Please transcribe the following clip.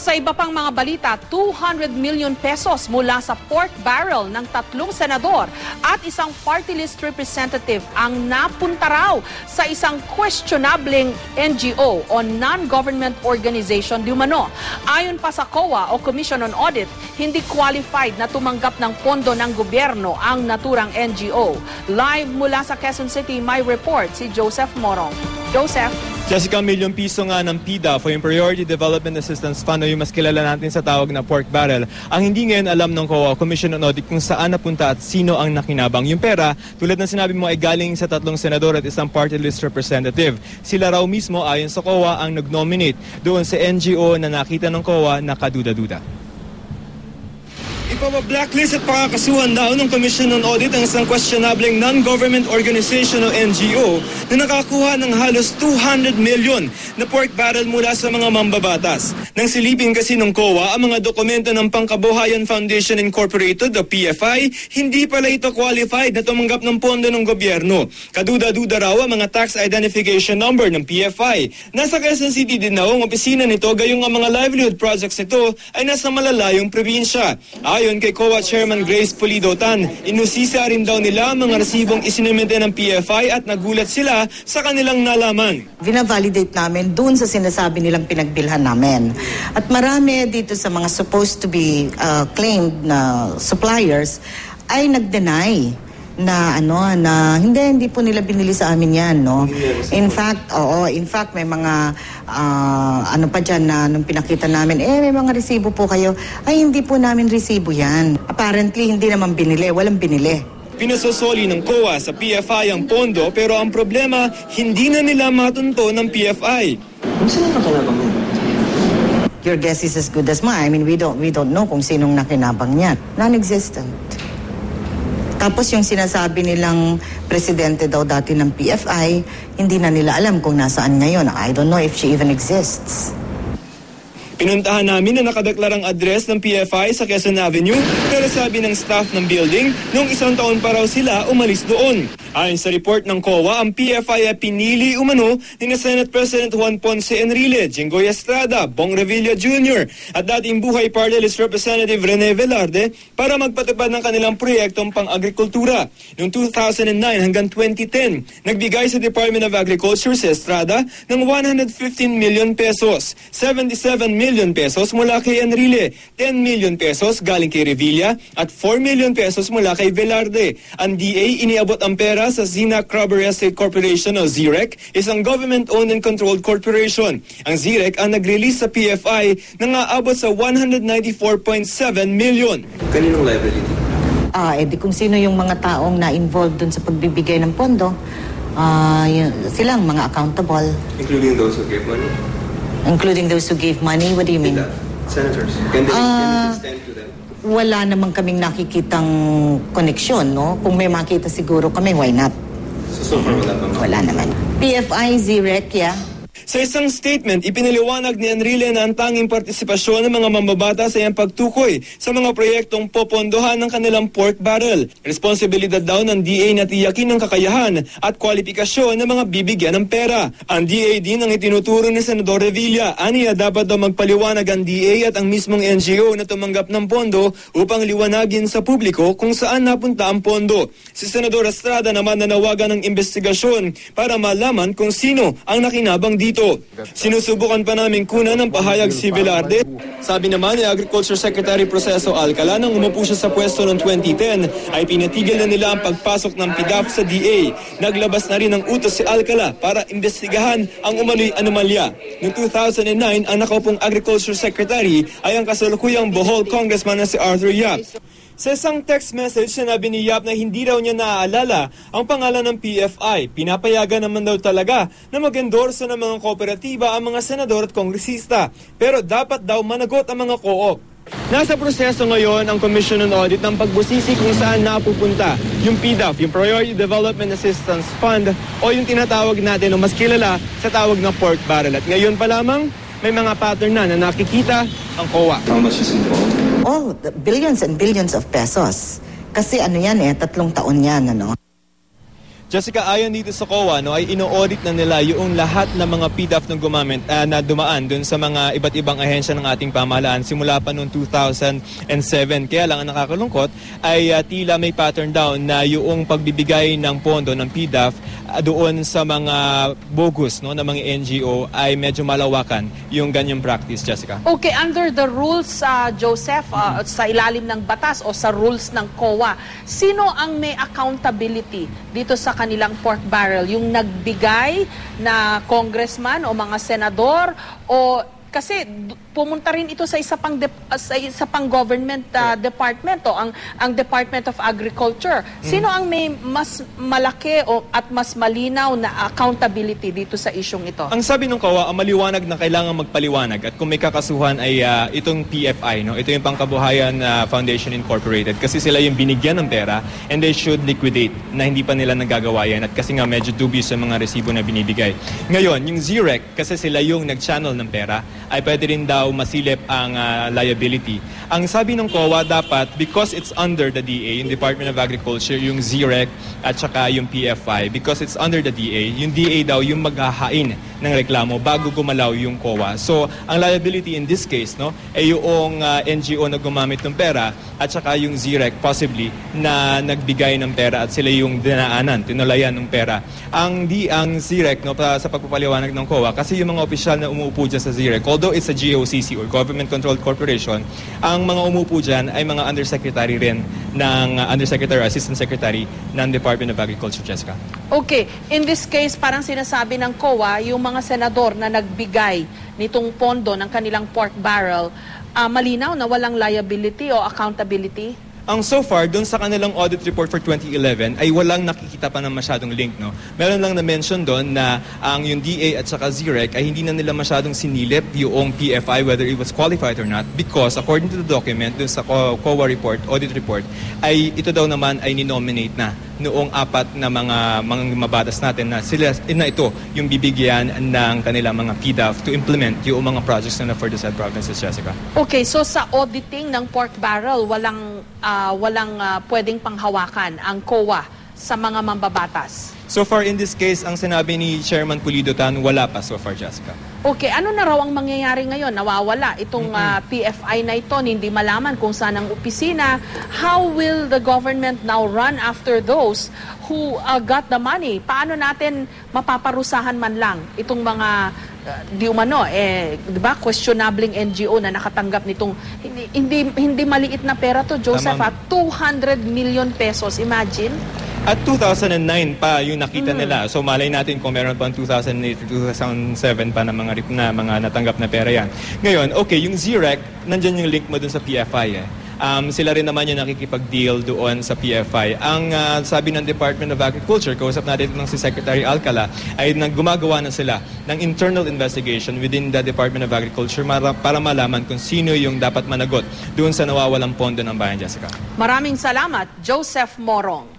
Sa iba pang mga balita, 200 million pesos mula sa pork barrel ng 3 senador at isang party list representative ang napunta raw sa isang questionableng NGO o non-government organization di umano. Ayon pa sa COA o Commission on Audit, hindi qualified na tumanggap ng pondo ng gobyerno ang naturang NGO. Live mula sa Quezon City, may report si Joseph Morong. Joseph. Jessica, milyong piso nga ng PDA o yung Priority Development Assistance Fund o yung mas kilala natin sa tawag na pork barrel. Ang hindi ngayon alam ng COA, Commission on Audit, kung saan napunta at sino ang nakinabang. Yung pera, tulad ng sinabi mo, ay galing sa 3 senador at isang party list representative. Sila raw mismo, ayon sa COA, ang nag-nominate doon sa NGO na nakita ng COA na kaduda-duda. Ipapa-blacklist at pakakasuhan daw ng Commission on Audit ang isang questionableng non-government organization o NGO na nakakuha ng halos 200 million na pork barrel mula sa mga mambabatas. Nang silipin kasi ng COA ang mga dokumento ng Pangkabuhayan Foundation Incorporated o PFI, hindi pala ito qualified na tumanggap ng pondo ng gobyerno. Kaduda-duda raw ang mga tax identification number ng PFI. Nasa Quezon City din daw ang opisina nito, gayong ang mga livelihood projects nito ay nasa malalayong probinsya. Ayon kay COA Chairman Grace Pulido-Tan, inusisa rin daw nila ang mga resibong isinumite ng PFI at nagulat sila sa kanilang nalaman. Vina-validate namin dun sa sinasabi nilang pinagbilhan namin. At marami dito sa mga supposed to be claimed na suppliers ay nag-deny na hindi po nila binili sa amin yan, no. In fact may mga pa diyan na nung pinakita namin, may mga resibo po kayo. Ay, hindi po namin resibo yan. Apparently hindi naman binili, walang binili. Pinasosoli ng COA sa PFI ang pondo, pero ang problema, hindi na nila matunto ng PFI. Saan ang nakinabang yan? Your guess is as good as mine. I mean, we don't know kung sinong nakinabang niyan. Non-existent. Tapos yung sinasabi nilang presidente daw dati ng PFI, hindi na nila alam kung nasaan ngayon. I don't know if she even exists. Pinuntahan namin na nakadeklarang address ng PFI sa Quezon Avenue, pero sabi ng staff ng building, noong 1 taon pa raw sila umalis doon. Ayon sa report ng COA, ang PFI ay pinili umano ni Senate President Juan Ponce Enrile, Jinggoy Estrada, Bong Revilla Jr. at dating Buhay Party List Representative Rene Velarde para magpatupad ng kanilang proyektong pang-agrikultura. Noong 2009 hanggang 2010, nagbigay sa Department of Agriculture si Estrada ng 115 million pesos, 77 million pesos mula kay Enrile, 10 million pesos galing kay Revilla at 4 million pesos mula kay Velarde. Ang DA iniabot ang pera sa Zinac Rubber Estate Corporation o ZREC, isang government-owned and controlled corporation. Ang ZREC ang nag-release sa PFI na aabot sa 194.7 million. Kaninong liability? Di kung sino yung mga taong na-involved dun sa pagbibigay ng pondo, silang mga accountable. Including those who gave money? Including those who gave money? What do you mean? Senators. Can it extend to them? Wala namang kaming nakikitang koneksyon, no? Kung may makita siguro kami, why not? So far, wala naman. PFI, ZREC, yeah. Sa isang statement, ipinaliwanag ni Enrile na ang tanging partisipasyon ng mga mambabatas ay ang pagtukoy sa mga proyektong popondohan ng kanilang pork barrel. Responsibilidad daw ng DA na tiyakin ang kakayahan at kwalifikasyon ng mga bibigyan ng pera. Ang DA din ang itinuturo ni Senador Revilla. Aniya dapat daw magpaliwanag ang DA at ang mismong NGO na tumanggap ng pondo upang liwanagin sa publiko kung saan napunta ang pondo. Si Senador Estrada naman nanawagan ng investigasyon para malaman kung sino ang nakinabang dito. Sinusubukan pa namin kunan ng pahayag si Velarde. Sabi naman ni Agriculture Secretary Proceso Alcala nang umupo siya sa pwesto noong 2010 ay pinatigil na nila ang pagpasok ng PDAF sa DA. Naglabas na rin ng utos si Alcala para imbestigahan ang umano'y anomalya. Noong 2009, ang nakaupong Agriculture Secretary ay ang kasalukuyang Bohol Congressman na si Arthur Yap. Sa isang text message, sinabi ni Yap na hindi daw niya naaalala ang pangalan ng PFI. Pinapayagan naman daw talaga na mag-endorso ng mga kooperatiba ang mga senador at kongresista. Pero dapat daw managot ang mga co-op. Nasa proseso ngayon ang Commission on Audit ng pagbusisi kung saan napupunta yung PDAF, yung Priority Development Assistance Fund o yung tinatawag natin o mas kilala sa tawag na pork barrel. At ngayon pa lamang, may mga pattern na nakikita ang COA. How much is involved? The billions and billions of pesos. Kasi 3 taon yan, ano? Jessica, ayon dito sa COA, no, ay ino-audit na nila yung lahat ng mga PDAF na na dumaan dun sa mga iba't ibang ahensya ng ating pamahalaan simula pa noong 2007. Kaya lang ang nakakalungkot ay tila may pattern down na yung pagbibigay ng pondo ng PDAF doon sa mga bogus, no, na mga NGO ay medyo malawakan yung ganyang practice, Jessica. Okay, under the rules, Joseph, sa ilalim ng batas o sa rules ng COA, sino ang may accountability dito sa kanilang pork barrel? Yung nagbigay na congressman o mga senador o kasi pumunta rin ito sa isa pang government department o ang Department of Agriculture. Sino ang may mas malaki at mas malinaw na accountability dito sa isyong ito? Ang sabi ng COA, ang maliwanag na kailangan magpaliwanag at kung may kakasuhan ay itong PFI, no? Ito yung Pangkabuhayan Foundation Incorporated kasi sila yung binigyan ng pera and they should liquidate na hindi pa nila nagagawa yan at kasi nga medyo dubious yung mga resibo na binibigay. Ngayon, yung ZREC, kasi sila yung nag-channel ng pera, ay pwede rin daw masilip ang liability. Ang sabi ng COA dapat, because it's under the DA, yung Department of Agriculture, yung ZREC at saka yung PFI, because it's under the DA, yung DA daw yung maghahain ng reklamo bago gumalaw yung COA. So, ang liability in this case, no, ay yung NGO na gumamit ng pera at saka yung ZREC possibly na nagbigay ng pera at sila yung dinaanan, tinulayan ng pera. Ang ZREC, no, sa pagpapaliwanag ng COA, kasi yung mga opisyal na umuupo dyan sa ZREC, although it's a GOCC or Government Controlled Corporation, ang mga umupo dyan ay mga undersecretary rin ng Undersecretary or Assistant Secretary ng Department of Agriculture, Jessica. Okay, in this case, parang sinasabi ng COA, yung mga senador na nagbigay nitong pondo ng kanilang pork barrel, malinaw na walang liability o accountability? Ang so far, doon sa kanilang audit report for 2011, ay walang nakikita pa ng masyadong link, no? Meron lang na-mention doon na ang yung DA at saka ZREC ay hindi na nila masyadong sinilip yung PFI, whether it was qualified or not, because according to the document, doon sa COA report, audit report, ay ito daw naman ay ninominate na noong 4 na mga mabatas natin na sila na ito yung bibigyan ng kanilang mga PDAF to implement yung mga projects na for the said provinces, Jessica. Okay, so sa auditing ng pork barrel, walang pwedeng panghawakan ang COA sa mga mambabatas? So far in this case, ang sinabi ni Chairman Pulido Tan, wala pa so far, Jessica. Okay, ano na raw ang mangyayari ngayon? Nawawala itong PFI na ito, hindi malaman kung saan ang opisina. How will the government now run after those who got the money? Paano natin mapaparusahan man lang itong mga di umano, di ba, questionable NGO na nakatanggap nitong hindi maliit na pera to, Joseph, at 200 million pesos, imagine? At 2009 pa yung nakita nila. So malay natin kung meron pa 2008 or 2007 pa na mga natanggap na pera yan. Ngayon, okay, yung ZREC, nandyan yung link mo dun sa PFI eh. Sila rin naman yung nakikipag-deal doon sa PFI. Ang sabi ng Department of Agriculture, kausap natin ng si Secretary Alcala, ay gumagawa na sila ng internal investigation within the Department of Agriculture para malaman kung sino yung dapat managot doon sa nawawalang pondo ng bayan, Jessica. Maraming salamat, Joseph Morong.